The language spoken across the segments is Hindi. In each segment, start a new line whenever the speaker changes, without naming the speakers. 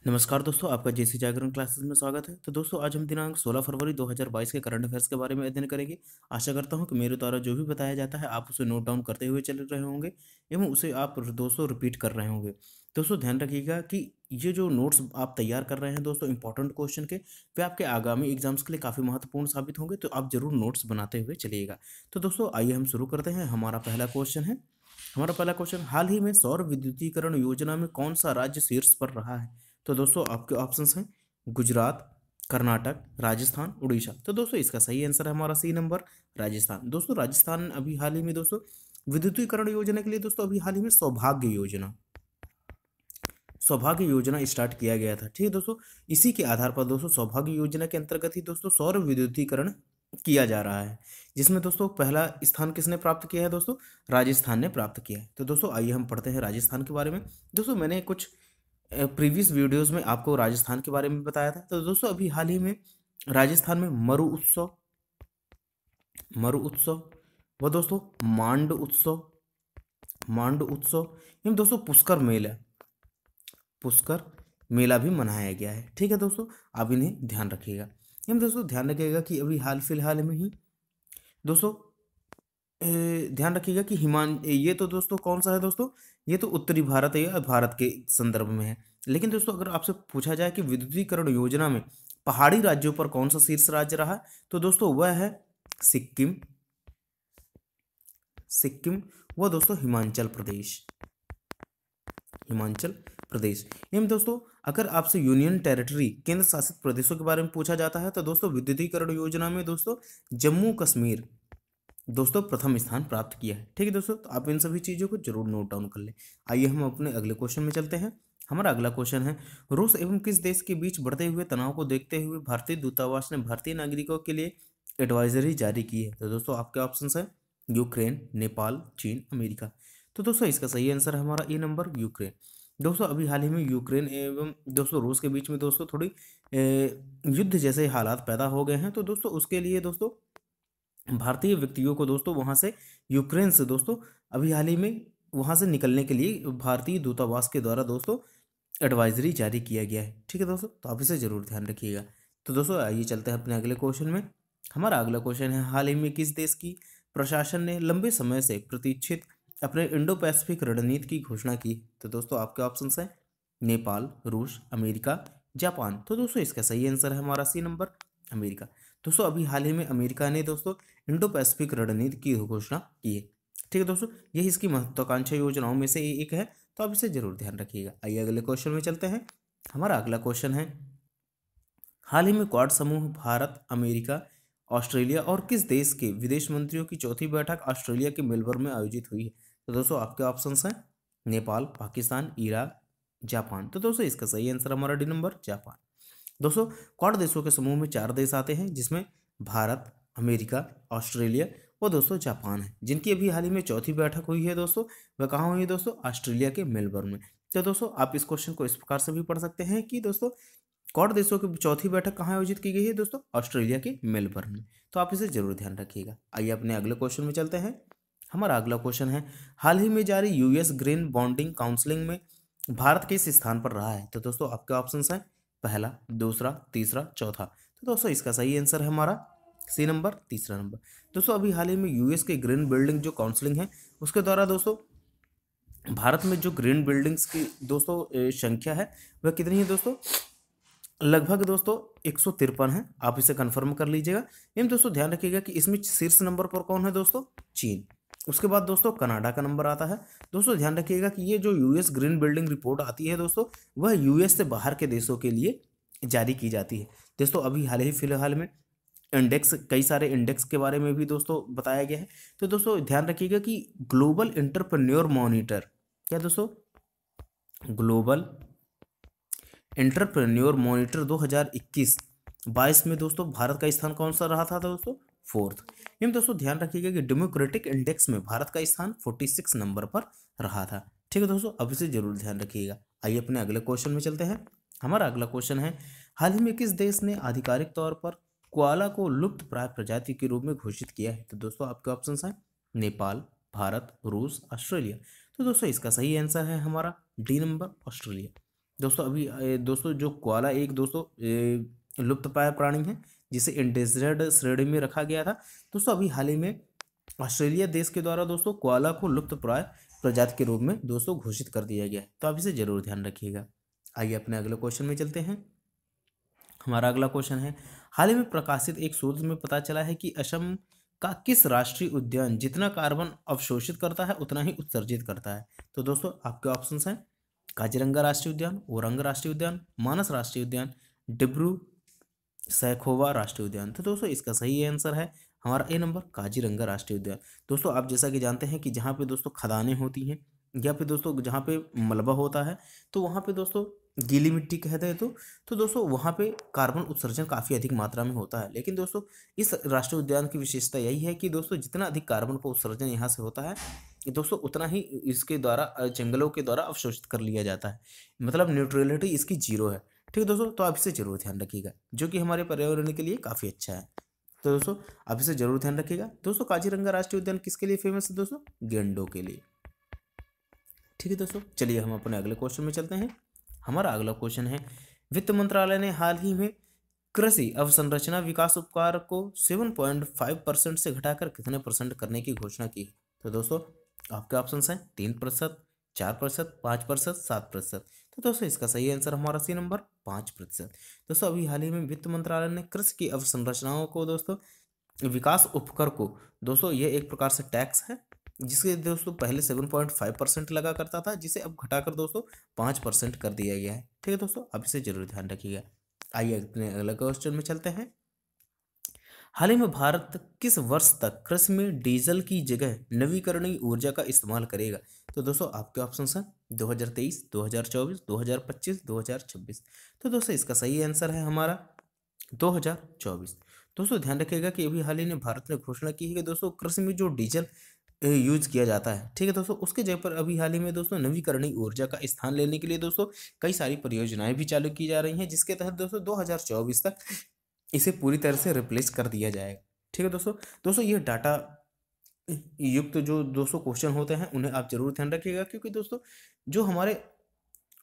नमस्कार दोस्तों, आपका जेसी जागरण क्लासेस में स्वागत है। तो दोस्तों, आज हम दिनांक 16 फरवरी 2022 के करंट अफेयर्स के बारे में अध्ययन करेंगे। आशा करता हूं कि मेरे द्वारा जो भी बताया जाता है आप उसे नोट डाउन करते हुए चल रहे होंगे एवं उसे आप दोस्तों रिपीट कर रहे होंगे। दोस्तों, ध्यान रखिएगा कि ये जो नोट्स आप तैयार कर रहे हैं दोस्तों इंपॉर्टेंट क्वेश्चन के, वे आपके आगामी एग्जाम्स के लिए काफ़ी महत्वपूर्ण साबित होंगे, तो आप जरूर नोट्स बनाते हुए चलिएगा। तो दोस्तों, आइए हम शुरू करते हैं। हमारा पहला क्वेश्चन, हाल ही में सौर विद्युतीकरण योजना में कौन सा राज्य शीर्ष पर रहा है? तो दोस्तों, आपके ऑप्शंस हैं गुजरात, कर्नाटक, राजस्थान, उड़ीसा। तो दोस्तों, इसका सही आंसर है हमारा सी नंबर, राजस्थान। दोस्तों, राजस्थान अभी हाल ही में दोस्तों विद्युतीकरण योजना के लिए दोस्तों अभी हाल ही में सौभाग्य योजना स्टार्ट किया गया था। ठीक है दोस्तों, इसी के आधार पर दोस्तों सौभाग्य योजना के अंतर्गत ही दोस्तों सौर विद्युतीकरण किया जा रहा है, जिसमें दोस्तों पहला स्थान किसने प्राप्त किया है? दोस्तों, राजस्थान ने प्राप्त किया है। तो दोस्तों, आइए हम पढ़ते हैं राजस्थान के बारे में। दोस्तों, मैंने कुछ प्रीवियस वीडियोस में आपको राजस्थान के बारे में बताया था। तो दोस्तों, अभी हाल ही में राजस्थान में मरु उत्सव व दोस्तों मांड उत्सव एवं दोस्तों पुष्कर मेला भी मनाया गया है। ठीक है दोस्तों, आप इन्हें ध्यान रखिएगा। एवं दोस्तों ध्यान रखिएगा कि अभी हाल फिलहाल में ही दोस्तों ध्यान रखिएगा कि ये तो दोस्तों कौन सा है दोस्तों? ये तो उत्तरी भारत है या भारत के संदर्भ में है। लेकिन दोस्तों, अगर आपसे पूछा जाए कि विद्युतीकरण योजना में पहाड़ी राज्यों पर कौन सा शीर्ष राज्य रहा, तो दोस्तों वह है सिक्किम। सिक्किम व दोस्तों हिमाचल प्रदेश। एवं दोस्तों, अगर आपसे यूनियन टेरिटरी केंद्र शासित प्रदेशों के बारे में पूछा जाता है, तो दोस्तों विद्युतीकरण योजना में दोस्तों जम्मू कश्मीर दोस्तों प्रथम स्थान प्राप्त किया है। ठीक है दोस्तों, तो आप इन सभी चीज़ों को जरूर नोट डाउन कर लें। आइए हम अपने अगले क्वेश्चन में चलते हैं। हमारा अगला क्वेश्चन है, रूस एवं किस देश के बीच बढ़ते हुए तनाव को देखते हुए भारतीय दूतावास ने भारतीय नागरिकों के लिए एडवाइजरी जारी की है? तो दोस्तों, आपके ऑप्शंस हैं यूक्रेन, नेपाल, चीन, अमेरिका। तो दोस्तों, इसका सही आंसर है हमारा ए नंबर, यूक्रेन। दोस्तों, अभी हाल ही में यूक्रेन एवं दोस्तों रूस के बीच में दोस्तों थोड़ी युद्ध जैसे हालात पैदा हो गए हैं। तो दोस्तों, उसके लिए दोस्तों भारतीय व्यक्तियों को दोस्तों वहां से, यूक्रेन से दोस्तों अभी हाल ही में वहां से निकलने के लिए भारतीय दूतावास के द्वारा दोस्तों एडवाइजरी जारी किया गया है। ठीक है दोस्तों, तो आप इसे जरूर ध्यान रखिएगा। तो दोस्तों, आइए चलते हैं अपने अगले क्वेश्चन में। हमारा अगला क्वेश्चन है, हाल ही में किस देश की प्रशासन ने लंबे समय से प्रतीक्षित अपने इंडो पैसिफिक रणनीति की घोषणा की? तो दोस्तों, आपके ऑप्शंस हैं नेपाल, रूस, अमेरिका, जापान। तो दोस्तों, इसका सही आंसर है हमारा सी नंबर, अमेरिका। दोस्तों, अभी हाल ही में अमेरिका ने दोस्तों इंडो पैसिफिक रणनीति की घोषणा की है। ठीक है दोस्तों, यही इसकी महत्वाकांक्षी योजनाओं में से एक है, तो आप इसे जरूर ध्यान रखिएगा। आइए अगले क्वेश्चन में चलते हैं। हमारा अगला क्वेश्चन है, हाल ही में क्वाड समूह भारत, अमेरिका, ऑस्ट्रेलिया और किस देश के विदेश मंत्रियों की चौथी बैठक ऑस्ट्रेलिया के मेलबर्न में आयोजित हुई है? तो दोस्तों, आपके ऑप्शंस हैं नेपाल, पाकिस्तान, इराक, जापान। तो दोस्तों, इसका सही आंसर हमारा डी नंबर, जापान। दोस्तों, क्वाड देशों के समूह में 4 देश आते हैं, जिसमें भारत, अमेरिका, ऑस्ट्रेलिया और दोस्तों जापान है, जिनकी अभी हाल ही में चौथी बैठक हुई है दोस्तों। वह कहाँ हुई है दोस्तों? ऑस्ट्रेलिया के मेलबर्न में। तो दोस्तों, आप इस क्वेश्चन को इस प्रकार से भी पढ़ सकते हैं कि दोस्तों क्वाड देशों की चौथी बैठक कहाँ आयोजित की गई है दोस्तों? ऑस्ट्रेलिया के मेलबर्न में। तो आप इसे जरूर ध्यान रखिएगा। आइए अपने अगले क्वेश्चन में चलते हैं। हमारा अगला क्वेश्चन है, हाल ही में जारी यूएस ग्रीन बॉन्डिंग काउंसलिंग में भारत किस स्थान पर रहा है? तो दोस्तों, आपके ऑप्शंस हैं पहला, दूसरा, तीसरा, चौथा। तो दोस्तों, इसका सही आंसर है हमारा सी नंबर, तीसरा नंबर। दोस्तों, अभी हाल ही में यूएस के ग्रीन बिल्डिंग जो काउंसलिंग है, उसके द्वारा दोस्तों भारत में जो ग्रीन बिल्डिंग्स की दोस्तों संख्या है, वह कितनी है दोस्तों? लगभग दोस्तों 153 है। आप इसे कंफर्म कर लीजिएगा। एवं दोस्तों ध्यान रखिएगा कि इसमें शीर्ष नंबर पर कौन है दोस्तों? चीन। उसके बाद दोस्तों कनाडा का नंबर आता है। दोस्तों, ध्यान रखिएगा कि ये जो यूएस ग्रीन बिल्डिंग रिपोर्ट आती है दोस्तों, वह यूएस से बाहर के देशों के लिए जारी की जाती है। दोस्तों, अभी हाल ही फिलहाल में कई सारे इंडेक्स के बारे में भी दोस्तों बताया गया है। तो दोस्तों, ध्यान रखिएगा कि ग्लोबल एंटरप्रेन्योर मॉनिटर, क्या दोस्तों? ग्लोबल एंटरप्रेन्योर मॉनिटर 2021-22 में दोस्तों भारत का स्थान कौन सा रहा था दोस्तों? फोर्थ। एवं दोस्तों ध्यान रखिएगा कि डेमोक्रेटिक इंडेक्स में भारत का स्थान 46 नंबर पर रहा था। ठीक है दोस्तों, अब इसे जरूर ध्यान रखिएगा। आइए अपने अगले क्वेश्चन में चलते हैं। हमारा अगला क्वेश्चन है, हाल ही में किस देश ने आधिकारिक तौर पर कोआला को लुप्त प्राय प्रजाति के रूप में घोषित किया है? तो दोस्तों, आपके ऑप्शन हैं नेपाल, भारत, रूस, ऑस्ट्रेलिया। तो दोस्तों, इसका सही आंसर है हमारा डी नंबर, ऑस्ट्रेलिया। दोस्तों अभी दोस्तों जो कोआला एक दोस्तों लुप्तप्राय प्राणी है, जिसे इंडेंजर्ड श्रेणी में रखा गया था। दोस्तों अभी हाल ही में ऑस्ट्रेलिया देश के द्वारा दोस्तों कोआला को लुप्तप्राय प्रजाति के रूप में दोस्तों घोषित कर दिया गया है, तो आप इसे जरूर ध्यान रखिएगा। आइए अपने अगले क्वेश्चन में चलते हैं। हमारा अगला क्वेश्चन है, हाल ही में प्रकाशित एक शोध में पता चला है कि असम का किस राष्ट्रीय उद्यान जितना कार्बन अवशोषित करता है उतना ही उत्सर्जित करता है। तो दोस्तों आपके ऑप्शंस हैं काजीरंगा राष्ट्रीय उद्यान, ओरंग राष्ट्रीय उद्यान, मानस राष्ट्रीय उद्यान, डिब्रू सैखोवा राष्ट्रीय उद्यान। तो दोस्तों इसका सही आंसर है हमारा ए नंबर, काजीरंगा राष्ट्रीय उद्यान। दोस्तों आप जैसा कि जानते हैं कि जहाँ पे दोस्तों खदानें होती हैं या फिर दोस्तों जहाँ पे मलबा होता है, तो वहाँ पे दोस्तों गीली मिट्टी कहते हैं तो दोस्तों वहाँ पे कार्बन उत्सर्जन काफ़ी अधिक मात्रा में होता है। लेकिन दोस्तों इस राष्ट्रीय उद्यान की विशेषता यही है कि दोस्तों जितना अधिक कार्बन का उत्सर्जन यहाँ से होता है, दोस्तों उतना ही इसके द्वारा जंगलों के द्वारा अवशोषित कर लिया जाता है। मतलब न्यूट्रलिटी इसकी जीरो है। ठीक है दोस्तों, तो आप इसे जरूर ध्यान रखिएगा, जो कि हमारे पर्यावरण के लिए काफ़ी अच्छा है। तो दोस्तों आप इसे जरूर ध्यान रखिएगा। दोस्तों काजीरंगा राष्ट्रीय उद्यान किसके लिए फेमस है दोस्तों? गेंडों के लिए। ठीक है दोस्तों, चलिए हम अपने अगले क्वेश्चन में चलते हैं। हमारा अगला क्वेश्चन है, वित्त मंत्रालय ने हाल ही में कृषि अवसंरचना विकास उपकार को 7.5% से घटाकर कितने परसेंट करने की घोषणा की है? तो दोस्तों आपके ऑप्शन हैं 3%, 4%, 5%, 7%। तो दोस्तों इसका सही आंसर हमारा सी नंबर 5%। दोस्तों अभी हाल ही में वित्त मंत्रालय ने कृषि की अवसंरचनाओं को दोस्तों विकास उपकर को दोस्तों ये एक प्रकार से टैक्स है, जिसके दोस्तों पहले 7.5% लगा करता था, जिसे अब घटाकर दोस्तों 5% कर दिया गया है। ठीक है दोस्तों, अब इसे जरूर ध्यान रखिएगा। आइए अपने अगले क्वेश्चन में चलते हैं। हाल ही में भारत किस वर्ष तक कृषि में डीजल की जगह नवीकरणीय ऊर्जा का इस्तेमाल करेगा? तो दोस्तों आपके ऑप्शन हैं 2023, 2024, 2025, 2026। तो दोस्तों इसका सही आंसर है हमारा 2024। दोस्तों ध्यान रखिएगा कि अभी हाल ही में भारत ने घोषणा की है कि दोस्तों कृषि में जो डीजल यूज किया जाता है, ठीक है दोस्तों, उसके जगह पर अभी हाल ही में दोस्तों नवीकरणीय ऊर्जा का स्थान लेने के लिए दोस्तों कई सारी परियोजनाएं भी चालू की जा रही हैं, जिसके तहत दोस्तों 2024 तक इसे पूरी तरह से रिप्लेस कर दिया जाएगा। ठीक है दोस्तों, ये डाटा युक्त जो दोस्तों क्वेश्चन होते हैं उन्हें आप जरूर ध्यान रखिएगा, क्योंकि दोस्तों जो हमारे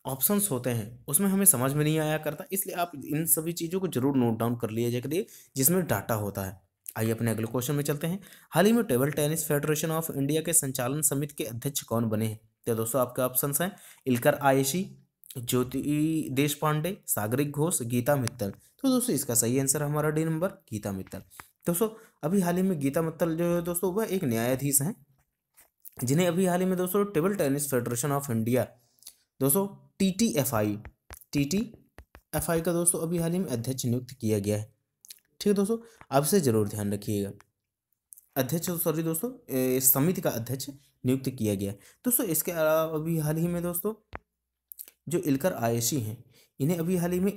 ऑप्शंस होते हैं उसमें हमें समझ में नहीं आया करता, इसलिए आप इन सभी चीज़ों को जरूर नोट डाउन कर लिया जाए जिसमें डाटा होता है। आइए अपने अगले क्वेश्चन में चलते हैं। हाल ही में table tennis federation of India के संचालन समिति के अध्यक्ष कौन बने हैं? तो दोस्तों आपके ऑप्शंस हैं इलकर आयेशी, ज्योति देश पांडे, सागरिक घोष, गीता मित्तल। तो दोस्तों इसका सही आंसर हमारा डी नंबर, गीता मित्तल। दोस्तों अभी हाल ही में गीता मित्तल जो है दोस्तों वह एक न्यायाधीश हैं, जिन्हें अभी हाल ही में दोस्तों table tennis federation of India दोस्तों टीटीएफआई का दोस्तों अभी हाल ही में अध्यक्ष नियुक्त किया गया है। ठीक है दोस्तों, आप इसे जरूर ध्यान रखिएगा। अध्यक्ष सॉरी दोस्तों इस समिति का अध्यक्ष नियुक्त किया गया है। दोस्तों इसके अलावा अभी हाल ही में दोस्तों जो इलकर आयेशी हैं, इन्हें अभी हाल ही में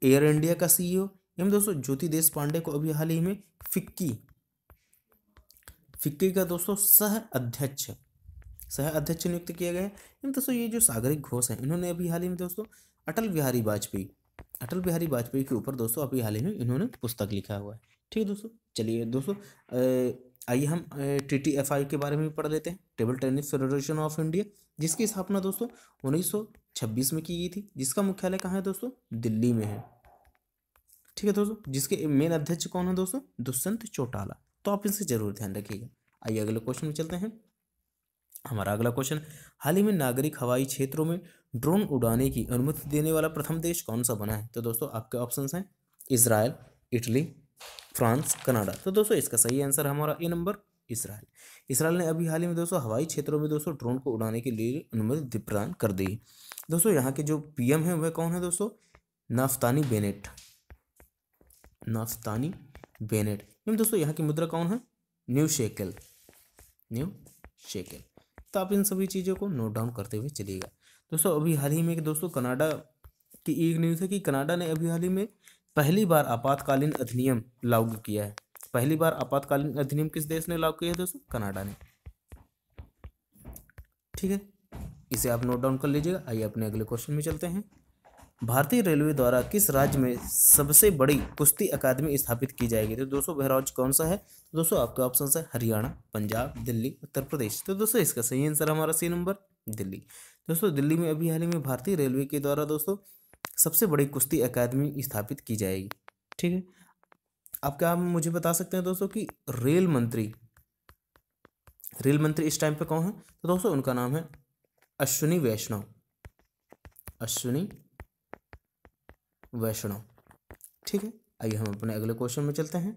एयर इंडिया का सीईओ एवं दोस्तों ज्योति देश पांडे को अभी हाल ही में फिक्की का दोस्तों सह अध्यक्ष नियुक्त किया गया है। इन दोस्तों ये जो सागरिक घोष हैं, इन्होंने अभी हाल ही में दोस्तों अटल बिहारी वाजपेयी के ऊपर दोस्तों अभी हाल ही में इन्होंने पुस्तक लिखा हुआ है। ठीक है दोस्तों, चलिए दोस्तों आइए हम टीटीएफआई के बारे में भी पढ़ लेते हैं, table tennis federation of India, जिसकी स्थापना दोस्तों 1926 में की गई थी, जिसका मुख्यालय कहाँ है दोस्तों? दिल्ली में है। ठीक है दोस्तों, जिसके मेन अध्यक्ष कौन है दोस्तों? दुष्यंत चौटाला। तो आप इनसे जरूर ध्यान रखिएगा। आइए अगले क्वेश्चन में चलते हैं। हमारा अगला क्वेश्चन, हाल ही में नागरिक हवाई क्षेत्रों में ड्रोन उड़ाने की अनुमति देने वाला प्रथम देश कौन सा बना है? तो दोस्तों आपके ऑप्शंस हैं इजराइल, इटली, फ्रांस, कनाडा। तो दोस्तों इसका सही आंसर हमारा ए नंबर, इसराइल ने अभी हाल ही में दोस्तों हवाई क्षेत्रों में दोस्तों ड्रोन को उड़ाने के लिए अनुमति प्रदान कर दी। दोस्तों यहाँ के जो पीएम है वह कौन है दोस्तों? नाफ्तानी बेनेट। दोस्तों यहाँ की मुद्रा कौन है? New shackle. तो आप इन सभी चीज़ों को नोट डाउन करते हुए चलिएगा। दोस्तों अभी हाल ही में दोस्तों कनाडा की एक न्यूज़ है कि कनाडा ने अभी हाल ही में पहली बार आपातकालीन अधिनियम लागू किया है। पहली बार आपातकालीन अधिनियम किस देश ने लागू किया है दोस्तों? कनाडा ने। ठीक है, इसे आप नोट डाउन कर लीजिएगा। आइए अपने अगले क्वेश्चन में चलते हैं। भारतीय रेलवे द्वारा किस राज्य में सबसे बड़ी कुश्ती अकादमी स्थापित की जाएगी? तो दोस्तों वह राज्य कौन सा है? तो दोस्तों आपके ऑप्शन है हरियाणा, पंजाब, दिल्ली, उत्तर प्रदेश। तो दोस्तों इसका सही आंसर हमारा सी नंबर, दिल्ली। दोस्तों दिल्ली में अभी हाल ही में भारतीय रेलवे के द्वारा दोस्तों सबसे बड़ी कुश्ती अकादमी स्थापित की जाएगी। ठीक है, आप क्या मुझे बता सकते हैं दोस्तों कि रेल मंत्री इस टाइम पे कौन है? तो दोस्तों उनका नाम है अश्विनी वैष्णव। अश्विनी वैष्णव। ठीक है, आइए हम अपने अगले क्वेश्चन में चलते हैं।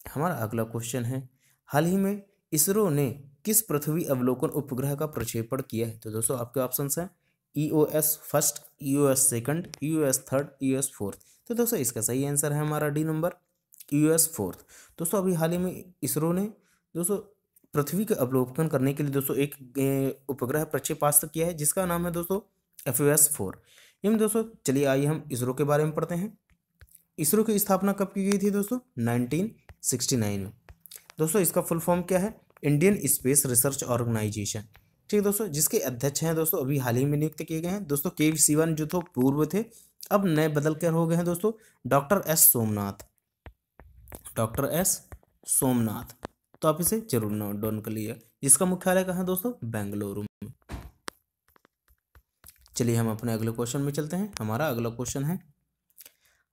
हमारा अगला क्वेश्चन है, हाल ही में इसरो ने किस पृथ्वी अवलोकन उपग्रह का प्रक्षेपण किया है? तो दोस्तों आपके ऑप्शंस हैं EOS first, EOS second, EOS third, EOS fourth. तो दोस्तों इसका सही आंसर है हमारा डी नंबर, EOS फोर्थ। दोस्तों अभी हाल ही में इसरो ने दोस्तों पृथ्वी का अवलोकन करने के लिए दोस्तों एक उपग्रह प्रक्षेपास्त्र किया है जिसका नाम है दोस्तों FOS 4। इन दोस्तों चलिए आइए हम इसरो के बारे में पढ़ते हैं। इसरो की स्थापना कब की गई थी दोस्तों? 1969 में। दोस्तों इसका फुल फॉर्म क्या है? Indian space research organisation. ठीक है दोस्तों, जिसके अध्यक्ष हैं दोस्तों अभी हाल ही में नियुक्त किए गए हैं दोस्तों के सिवन, जो तो पूर्व थे, अब नए बदल कर हो गए हैं दोस्तों डॉक्टर एस सोमनाथ। तो आप इसे जरूर नोट डाउन कर लीजिए। जिसका मुख्यालय कहाँ है दोस्तों? बेंगलुरु में। चलिए हम अपने अगले क्वेश्चन में चलते हैं। हमारा अगला क्वेश्चन है,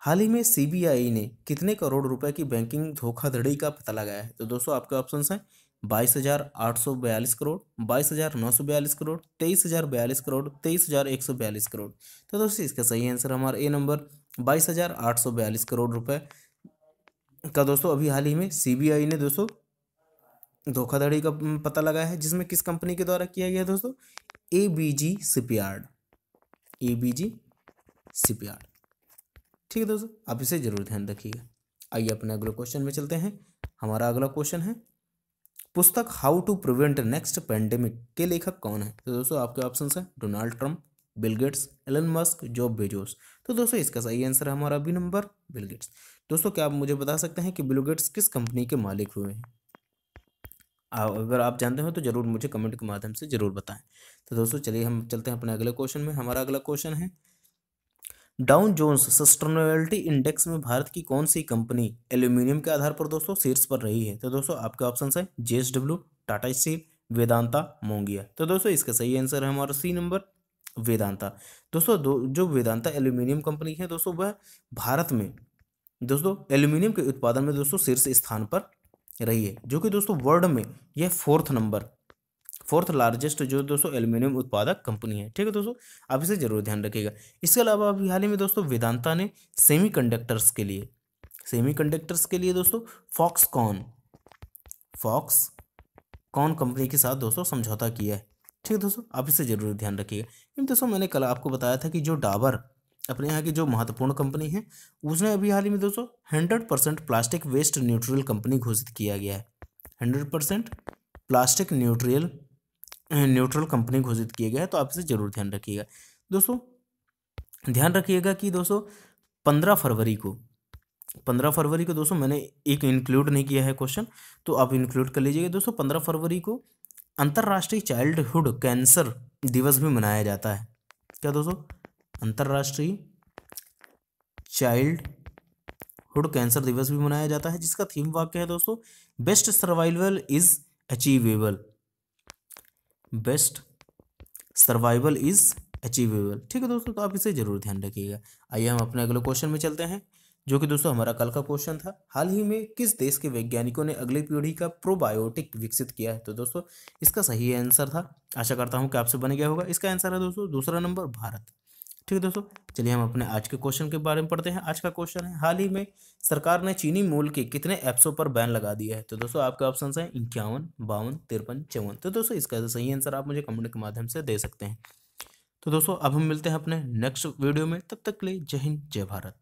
हाल ही में CBI ने कितने करोड़ रुपए की बैंकिंग धोखाधड़ी का पता लगाया है? तो दोस्तों आपके ऑप्शंस हैं 22,842 करोड़, 22,942 करोड़, 23,042 करोड़, 23,142 करोड़। तो दोस्तों इसका सही आंसर हमारा ए नंबर 22,842 करोड़ रुपए का दोस्तों अभी हाल ही में CBI ने दोस्तों धोखाधड़ी का पता लगाया है, जिसमें किस कंपनी के द्वारा किया गया दोस्तों? ABG shipyard. ठीक है दोस्तों, आप इसे जरूर ध्यान रखिएगा। आइए अपने अगले क्वेश्चन में चलते हैं। हमारा अगला क्वेश्चन है, पुस्तक how to prevent next pandemic के लेखक कौन है? तो दोस्तों आपके ऑप्शंस हैं Donald Trump, Bill Gates, Elon Musk, Jeff Bezos. तो दोस्तों इसका सही आंसर है हमारा बी नंबर, बिल गेट्स। दोस्तों क्या आप मुझे बता सकते हैं कि बिल गेट्स किस कंपनी के मालिक हुए हैं? अगर आप जानते हो तो जरूर मुझे कमेंट के माध्यम से जरूर बताएं। तो दोस्तों चलिए हम चलते हैं अपने अगले क्वेश्चन में। हमारा अगला क्वेश्चन है, डाउ जोन्स सस्टेनेबिलिटी इंडेक्स में भारत की कौन सी कंपनी एल्यूमिनियम के आधार पर दोस्तों शीर्ष पर रही है? तो दोस्तों आपके ऑप्शन है JSW, टाटा स्टील, वेदांता, मोंगिया। तो दोस्तों इसका सही आंसर है हमारा सी नंबर, वेदांता। दोस्तों जो वेदांता एल्यूमिनियम कंपनी है दोस्तों वह भारत में दोस्तों एल्यूमिनियम के उत्पादन में दोस्तों शीर्ष स्थान पर रही है, जो कि दोस्तों वर्ल्ड में यह फोर्थ लार्जेस्ट जो दोस्तों एल्यूमिनियम उत्पादक कंपनी है। ठीक है दोस्तों, आप इसे जरूर ध्यान रखिएगा। इसके अलावा अभी हाल ही में दोस्तों वेदांता ने सेमीकंडक्टर्स के लिए दोस्तों फॉक्सकॉन कंपनी के साथ दोस्तों समझौता किया है। ठीक है दोस्तों, आप इसे जरूर ध्यान रखिएगा। इन दोस्तों मैंने कल आपको बताया था कि जो डाबर अपने यहाँ की जो महत्वपूर्ण कंपनी है, उसने अभी हाल ही में दोस्तों 100% प्लास्टिक वेस्ट न्यूट्रल कंपनी घोषित किया गया है। 100% प्लास्टिक न्यूट्रल कंपनी घोषित किया गया है। तो आप इसे जरूर ध्यान रखिएगा। दोस्तों ध्यान रखिएगा कि दोस्तों 15 फरवरी को दोस्तों मैंने एक इंक्लूड नहीं किया है क्वेश्चन, तो आप इंक्लूड कर लीजिएगा। दोस्तों 15 फरवरी को अंतर्राष्ट्रीय चाइल्डहुड कैंसर दिवस भी मनाया जाता है। क्या दोस्तों? अंतर्राष्ट्रीय चाइल्डहुड कैंसर दिवस भी मनाया जाता है, जिसका थीम वाक्य है दोस्तों बेस्ट सर्वाइवल इज अचीवेबल। ठीक है दोस्तों, तो आप इसे जरूर ध्यान रखिएगा। आइए हम अपने अगले क्वेश्चन में चलते हैं, जो कि दोस्तों हमारा कल का क्वेश्चन था। हाल ही में किस देश के वैज्ञानिकों ने अगली पीढ़ी का प्रोबायोटिक विकसित किया है? तो दोस्तों इसका सही आंसर था, आशा करता हूं कि आपसे बन गया होगा। इसका आंसर है दोस्तों दूसरा नंबर, भारत। ठीक है दोस्तों, चलिए हम अपने आज के क्वेश्चन के बारे में पढ़ते हैं। आज का क्वेश्चन है, हाल ही में सरकार ने चीनी मूल के कितने ऐप्सों पर बैन लगा दिया है? तो दोस्तों आपके ऑप्शन हैं 51, 52, 53, 54। तो दोस्तों इसका सही आंसर आप मुझे कमेंट के माध्यम से दे सकते हैं। तो दोस्तों अब हम मिलते हैं अपने नेक्स्ट वीडियो में, तब तक के लिए जय हिंद, जय भारत।